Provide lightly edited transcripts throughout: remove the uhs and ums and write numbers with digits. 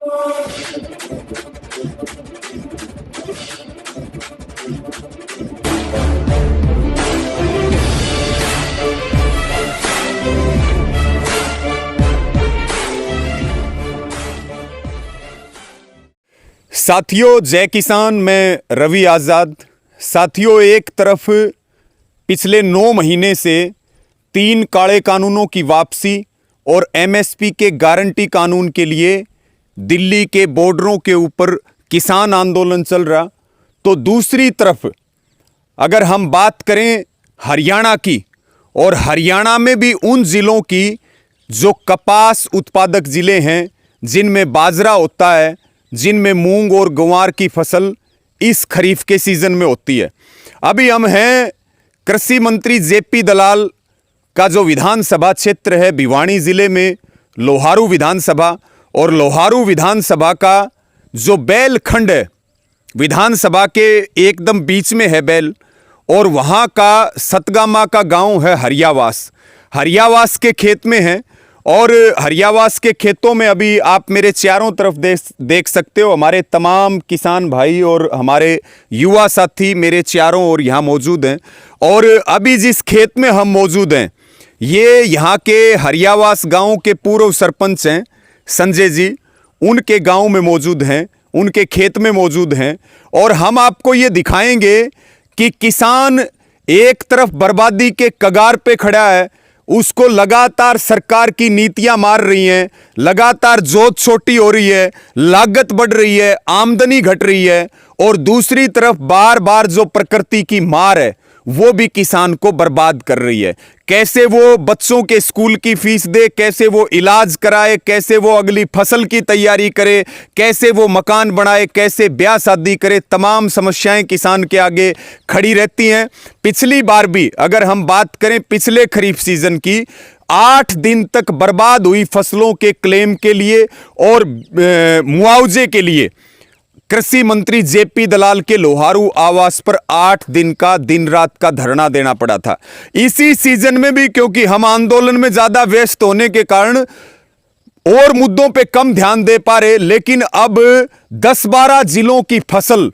साथियों, जय किसान। मैं रवि आज़ाद। साथियों, एक तरफ पिछले 9 महीने से 3 काले कानूनों की वापसी और एमएसपी के गारंटी कानून के लिए दिल्ली के बॉर्डरों के ऊपर किसान आंदोलन चल रहा, तो दूसरी तरफ अगर हम बात करें हरियाणा की, और हरियाणा में भी उन ज़िलों की जो कपास उत्पादक ज़िले हैं, जिनमें बाजरा होता है, जिनमें मूंग और ग्वार की फसल इस खरीफ के सीजन में होती है। अभी हम हैं कृषि मंत्री जेपी दलाल का जो विधानसभा क्षेत्र है भिवानी जिले में, लोहारू विधानसभा, और लोहारू विधानसभा का जो बैल खंड है, विधानसभा के एकदम बीच में है बैल, और वहाँ का सतगामा का गांव है हरियावास। हरियावास के खेत में है, और हरियावास के खेतों में अभी आप मेरे चारों तरफ देख सकते हो, हमारे तमाम किसान भाई और हमारे युवा साथी मेरे चारों ओर यहाँ मौजूद हैं। और अभी जिस खेत में हम मौजूद हैं, ये यहाँ के हरियावास गांव के पूर्व सरपंच हैं संजय जी, उनके गांव में मौजूद हैं, उनके खेत में मौजूद हैं। और हम आपको ये दिखाएंगे कि किसान एक तरफ बर्बादी के कगार पे खड़ा है, उसको लगातार सरकार की नीतियां मार रही हैं, लगातार जोत छोटी हो रही है, लागत बढ़ रही है, आमदनी घट रही है, और दूसरी तरफ बार बार जो प्रकृति की मार है वो भी किसान को बर्बाद कर रही है। कैसे वो बच्चों के स्कूल की फीस दे, कैसे वो इलाज कराए, कैसे वो अगली फसल की तैयारी करे, कैसे वो मकान बनाए, कैसे ब्याह शादी करे, तमाम समस्याएं किसान के आगे खड़ी रहती हैं। पिछली बार भी अगर हम बात करें पिछले खरीफ सीजन की, 8 दिन तक बर्बाद हुई फसलों के क्लेम के लिए और मुआवजे के लिए कृषि मंत्री जेपी दलाल के लोहारू आवास पर 8 दिन का दिन रात का धरना देना पड़ा था। इसी सीजन में भी क्योंकि हम आंदोलन में ज्यादा व्यस्त होने के कारण और मुद्दों पे कम ध्यान दे पा रहे, लेकिन अब 10-12 जिलों की फसल,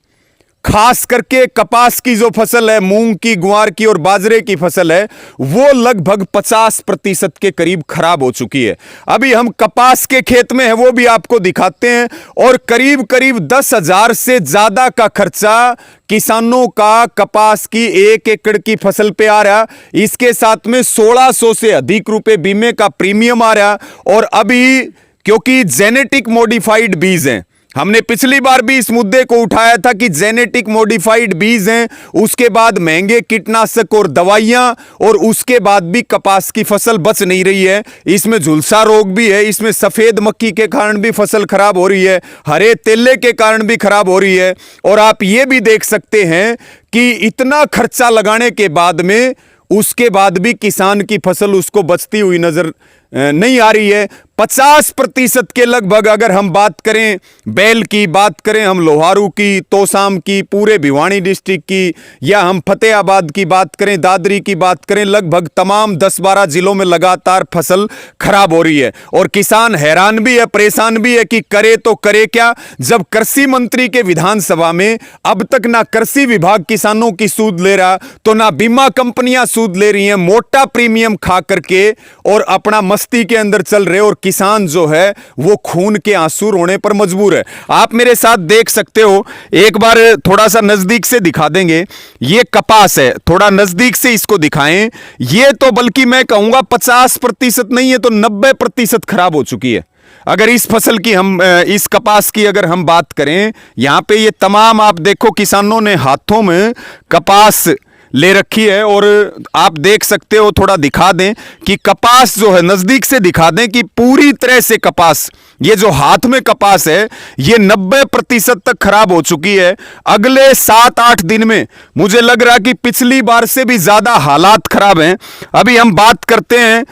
खास करके कपास की जो फसल है, मूंग की, ग्वार की और बाजरे की फसल है, वो लगभग 50% के करीब खराब हो चुकी है। अभी हम कपास के खेत में है, वो भी आपको दिखाते हैं। और करीब करीब 10,000 से ज्यादा का खर्चा किसानों का कपास की 1 एकड़ की फसल पे आ रहा। इसके साथ में 1600 से अधिक रुपए बीमे का प्रीमियम आ रहा। और अभी क्योंकि जेनेटिक मॉडिफाइड बीज हैं, हमने पिछली बार भी इस मुद्दे को उठाया था कि जेनेटिक मॉडिफाइड बीज हैं, उसके बाद महंगे कीटनाशक और दवाइयां, और उसके बाद भी कपास की फसल बच नहीं रही है। इसमें झुलसा रोग भी है, इसमें सफेद मक्खी के कारण भी फसल खराब हो रही है, हरे तेले के कारण भी खराब हो रही है। और आप ये भी देख सकते हैं कि इतना खर्चा लगाने के बाद में उसके बाद भी किसान की फसल उसको बचती हुई नजर नहीं आ रही है। 50% के लगभग अगर हम बात करें बैल की, बात करें हम लोहारू की, तोसाम की, पूरे भिवानी डिस्ट्रिक्ट की, या हम फतेहाबाद की बात करें, दादरी की बात करें, लगभग तमाम 10-12 जिलों में लगातार फसल खराब हो रही है। और किसान हैरान भी है, परेशान भी है कि करे तो करे क्या, जब कृषि मंत्री के विधानसभा में अब तक ना कृषि विभाग किसानों की सूद ले रहा, तो ना बीमा कंपनियां सूद ले रही हैं, मोटा प्रीमियम खा करके और अपना मस्ती के अंदर चल रहे, और किसान जो है वो खून के आंसू रोने पर मजबूर है। आप मेरे साथ देख सकते हो, एक बार थोड़ा सा नजदीक से दिखा देंगे, ये कपास है, थोड़ा नजदीक से इसको दिखाएं। ये तो बल्कि मैं कहूंगा 50% नहीं है तो 90% खराब हो चुकी है। अगर इस फसल की हम इस कपास की अगर हम बात करें, यहां पे ये तमाम आप देखो किसानों ने हाथों में कपास ले रखी है, और आप देख सकते हो, थोड़ा दिखा दें कि कपास जो है, नजदीक से दिखा दें कि पूरी तरह से कपास, ये जो हाथ में कपास है, ये 90% तक खराब हो चुकी है। अगले 7-8 दिन में मुझे लग रहा कि पिछली बार से भी ज्यादा हालात खराब हैं। अभी हम बात करते हैं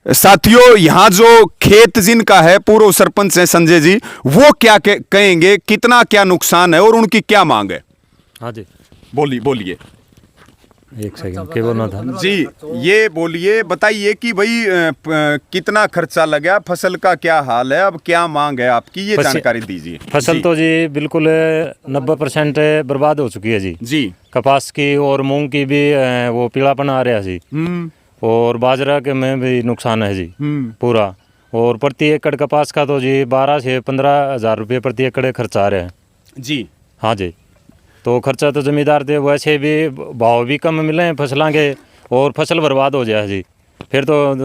साथियों, यहां जो खेत जिनका है, पूर्व सरपंच है संजय जी, वो क्या कहेंगे, कितना क्या नुकसान है और उनकी क्या मांग है? हाँ जी, बोलिए। एक सेकंड क्या बोलना था जी ये बोलिए, बताइए कि भाई कितना खर्चा लगा, फसल का क्या हाल है, अब क्या मांग है आपकी, ये जानकारी दीजिए। फसल तो जी बिल्कुल 90% बर्बाद हो चुकी है जी। जी कपास की और मूंग की भी वो पीलापन आ रहा है जी। और बाजरा के में भी नुकसान है जी पूरा। और प्रति एकड़ कपास का तो जी 12 से 15 हज़ार रुपये प्रति एकड़ खर्चा आ रहा है जी। हाँ जी। तो खर्चा तो जमींदार थे, वैसे भी भाव भी कम मिले हैं फसलों के और फसल बर्बाद हो जाए जी, फिर तो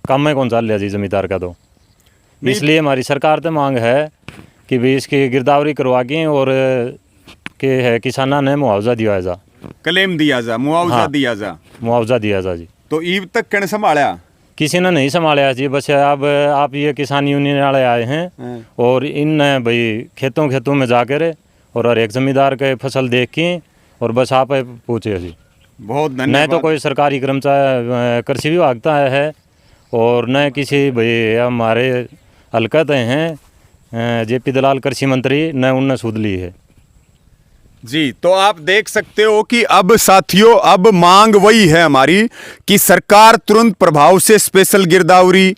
काम में कौन चाल लिया जी जमींदार का। तो इसलिए हमारी सरकार से मांग है कि भी इसकी गिरदावरी करवा के और के है किसाना ने मुआवजा दिया जा, क्लेम दिया जा, मुआवजा हाँ, दिया जा, मुआवजा दिया जा जी। तो ईब तक कण संभाला किसी ने नहीं संभाला जी। बस अब आप ये किसान यूनियन वाले आए हैं और इन भाई खेतों खेतों में जाकर और हर एक जमींदार के फसल देख के और बस आप पूछे जी। बहुत धन्यवाद। न तो कोई सरकारी कर्मचारी कृषि विभाग का है और न किसी भाई हमारे हलकत हैं जेपी दलाल कृषि मंत्री, न उनने सूद ली है जी। तो आप देख सकते हो कि अब साथियों, अब मांग वही है हमारी कि सरकार तुरंत प्रभाव से स्पेशल गिरदावरी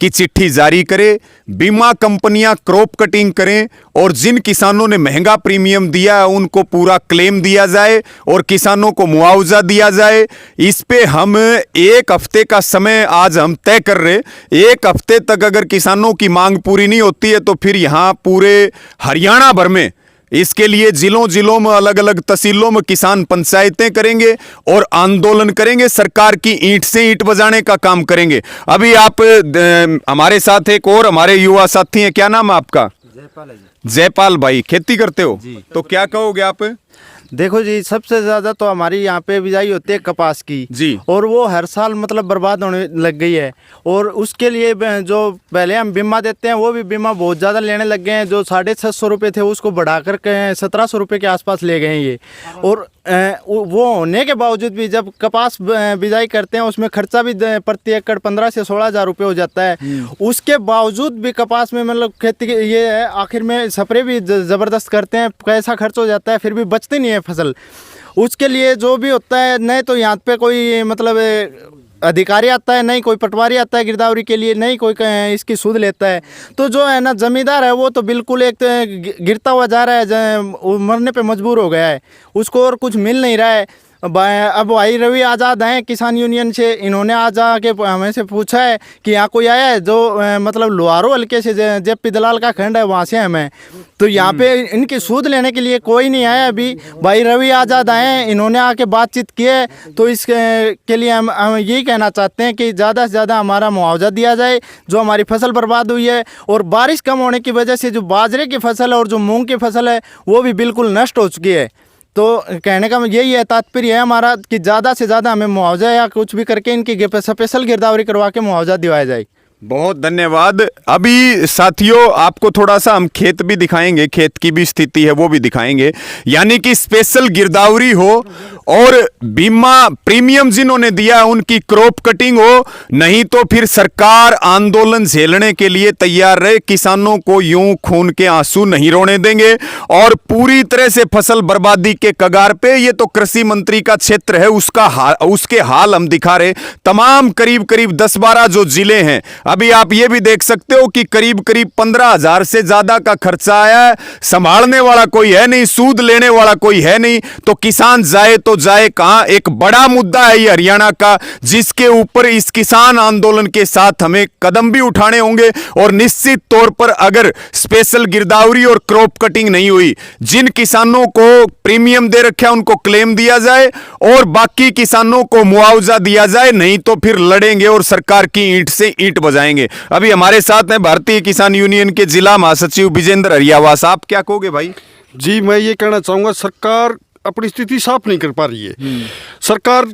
की चिट्ठी जारी करे, बीमा कंपनियां क्रॉप कटिंग करें और जिन किसानों ने महंगा प्रीमियम दिया है उनको पूरा क्लेम दिया जाए और किसानों को मुआवजा दिया जाए। इस पे हम 1 हफ्ते का समय आज हम तय कर रहे। 1 हफ्ते तक अगर किसानों की मांग पूरी नहीं होती है तो फिर यहां पूरे हरियाणा भर में इसके लिए जिलों में अलग अलग तहसीलों में किसान पंचायतें करेंगे और आंदोलन करेंगे, सरकार की ईंट से ईंट बजाने का काम करेंगे। अभी आप हमारे साथ एक और हमारे युवा साथी हैं, क्या नाम है आपका? जयपाल है जी। जयपाल भाई, खेती करते हो तो क्या कहोगे आप? देखो जी, सबसे ज़्यादा तो हमारी यहाँ पे बिजाई होती है कपास की जी, और वो हर साल मतलब बर्बाद होने लग गई है। और उसके लिए जो पहले हम बीमा देते हैं वो भी बीमा बहुत ज़्यादा लेने लग गए हैं। जो 650 रुपये थे उसको बढ़ाकर 1700 रुपये के आसपास ले गए हैं ये। और वो होने के बावजूद भी जब कपास बिजाई करते हैं उसमें खर्चा भी प्रति एकड़ 15 से 16 हज़ार रुपये हो जाता है। उसके बावजूद भी कपास में मतलब खेती ये है, आखिर में स्प्रे भी ज़बरदस्त करते हैं, पैसा खर्च हो जाता है, फिर भी बचती नहीं है फसल। उसके लिए जो भी होता है, नहीं तो यहाँ पे कोई मतलब अधिकारी आता है, नहीं कोई पटवारी आता है गिरदावरी के लिए, नहीं कोई इसकी सूद लेता है। तो जो है ना जमींदार है वो तो बिल्कुल एक गिरता हुआ जा रहा है, मरने पे मजबूर हो गया है, उसको और कुछ मिल नहीं रहा है। अब भाई रवि आज़ाद हैं किसान यूनियन से, इन्होंने आज आके हमें से पूछा है कि यहाँ कोई आया है जो मतलब लोहारो हल्के से जेपी दलाल का खंड है वहाँ से हमें, तो यहाँ पे इनकी सूद लेने के लिए कोई नहीं आया अभी। भाई रवि आज़ाद आए हैं, इन्होंने आके बातचीत की है, तो इसके लिए हम यही कहना चाहते हैं कि ज़्यादा से ज़्यादा हमारा मुआवजा दिया जाए जो हमारी फसल बर्बाद हुई है। और बारिश कम होने की वजह से जो बाजरे की फसल है और जो मूँग की फसल है वो भी बिल्कुल नष्ट हो चुकी है। तो कहने का यही है, तात्पर्य है हमारा कि ज़्यादा से ज़्यादा हमें मुआवजा या कुछ भी करके इनकी स्पेशल गिरदावरी करवा के मुआवजा दिवाया जाए। बहुत धन्यवाद। अभी साथियों आपको थोड़ा सा हम खेत भी दिखाएंगे, खेत की भी स्थिति है वो भी दिखाएंगे। यानी कि स्पेशल गिरदावरी हो और बीमा प्रीमियम जिन्होंने दिया उनकी क्रॉप कटिंग हो, नहीं तो फिर सरकार आंदोलन झेलने के लिए तैयार रहे। किसानों को यूं खून के आंसू नहीं रोने देंगे और पूरी तरह से फसल बर्बादी के कगार पे। ये तो कृषि मंत्री का क्षेत्र है, उसके हाल हम दिखा रहे। तमाम करीब करीब 10-12 जो जिले हैं, अभी आप ये भी देख सकते हो कि करीब करीब 15,000 से ज्यादा का खर्चा आया है। संभालने वाला कोई है नहीं, सूद लेने वाला कोई है नहीं, तो किसान जाए तो जाए कहां। एक बड़ा मुद्दा है ये हरियाणा का, जिसके ऊपर इस किसान आंदोलन के साथ हमें कदम भी उठाने होंगे। और निश्चित तौर पर अगर स्पेशल गिरदावरी और क्रॉप कटिंग नहीं हुई, जिन किसानों को प्रीमियम दे रखा है उनको क्लेम दिया जाए और बाकी किसानों को मुआवजा दिया जाए, नहीं तो फिर लड़ेंगे और सरकार की ईंट से ईंट बजाएंगे। अभी हमारे साथ हैं भारतीय किसान यूनियन के जिला महासचिव विजेंद्र हरियावास। आप क्या कहोगे भाई? जी, मैं ये कहना चाहूँगा, सरकार अपनी स्थिति साफ नहीं कर पा रही है। सरकार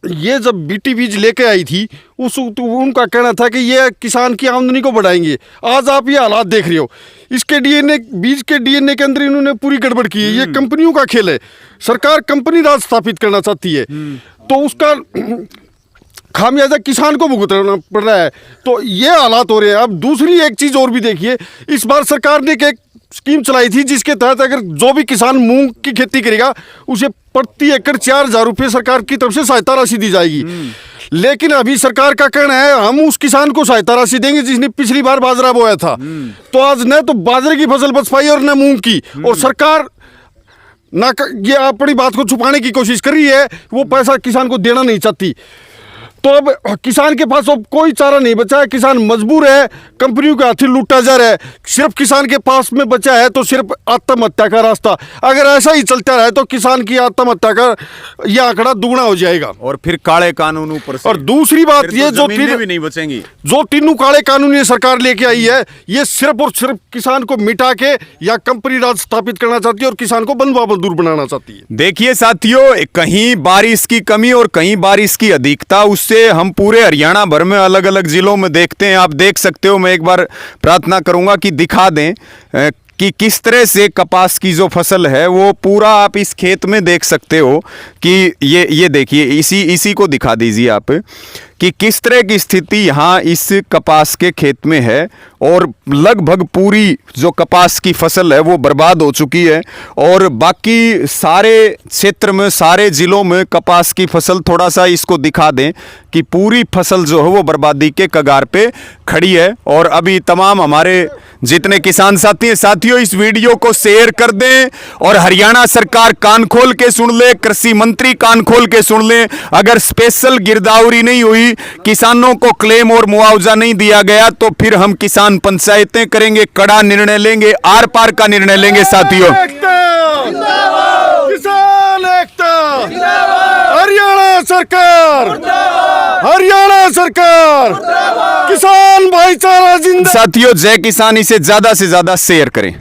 ये जब बीटी बीज लेके आई थी तो उनका कहना था कि ये किसान की आमदनी को बढ़ाएंगे। आज आप ये हालात देख रहे हो, इसके डीएनए, बीज के डीएनए के अंदर इन्होंने पूरी गड़बड़ की है। ये कंपनियों का खेल है, सरकार कंपनी राज स्थापित करना चाहती है, तो उसका खामियाजा किसान को भुगतना पड़ रहा है। तो ये हालात हो रहे हैं। अब दूसरी एक चीज़ और भी देखिए, इस बार सरकार ने एक स्कीम चलाई थी जिसके तहत अगर जो भी किसान मूंग की खेती करेगा उसे प्रति एकड़ 4,000 रुपये सरकार की तरफ से सहायता राशि दी जाएगी। लेकिन अभी सरकार का कहना है हम उस किसान को सहायता राशि देंगे जिसने पिछली बार बाजरा बोया था। तो आज न तो बाजरे की फसल बच पाई और न मूंग की, और सरकार ये अपनी बात को छुपाने की कोशिश कर रही है, वो पैसा किसान को देना नहीं चाहती। तो अब किसान के पास अब कोई चारा नहीं बचा है, किसान मजबूर है, कंपनियों के हाथी लूटा जा रहा है। सिर्फ किसान के पास में बचा है तो सिर्फ आत्महत्या का रास्ता। अगर ऐसा ही चलता रहे तो किसान की आत्महत्या का यह आंकड़ा दुगना हो जाएगा। और फिर काले कानून ऊपर से। और दूसरी बात फिर ये तो जो जमीनें भी नहीं बचेंगी। जो तीनों काले कानून ये सरकार लेके आई है, ये सिर्फ और सिर्फ किसान को मिटा के या कंपनी राज स्थापित करना चाहती है और किसान को बंधुआ मजदूर बनाना चाहती है। देखिए साथियों, कहीं बारिश की कमी और कहीं बारिश की अधिकता, उससे हम पूरे हरियाणा भर में अलग अलग जिलों में देखते हैं। आप देख सकते हो, मैं एक बार प्रार्थना करूंगा कि दिखा दें कि किस तरह से कपास की जो फसल है वो पूरा आप इस खेत में देख सकते हो कि ये देखिए, इसी को दिखा दीजिए आप कि किस तरह की स्थिति यहाँ इस कपास के खेत में है। और लगभग पूरी जो कपास की फसल है वो बर्बाद हो चुकी है। और बाकी सारे क्षेत्र में, सारे जिलों में कपास की फसल, थोड़ा सा इसको दिखा दें कि पूरी फसल जो है वो बर्बादी के कगार पे खड़ी है। और अभी तमाम हमारे जितने किसान साथी हैं, साथियों इस वीडियो को शेयर कर दें और हरियाणा सरकार कान खोल के सुन ले, कृषि मंत्री कान खोल के सुन ले। अगर स्पेशल गिरदावरी नहीं हुई, किसानों को क्लेम और मुआवजा नहीं दिया गया, तो फिर हम किसान पंचायतें करेंगे, कड़ा निर्णय लेंगे, आर पार का निर्णय लेंगे साथियों। किसान एकता, हरियाणा सरकार, हरियाणा सरकार, किसान भाईचारा जिंदा। साथियों जय किसान, इसे ज्यादा से ज्यादा शेयर करें।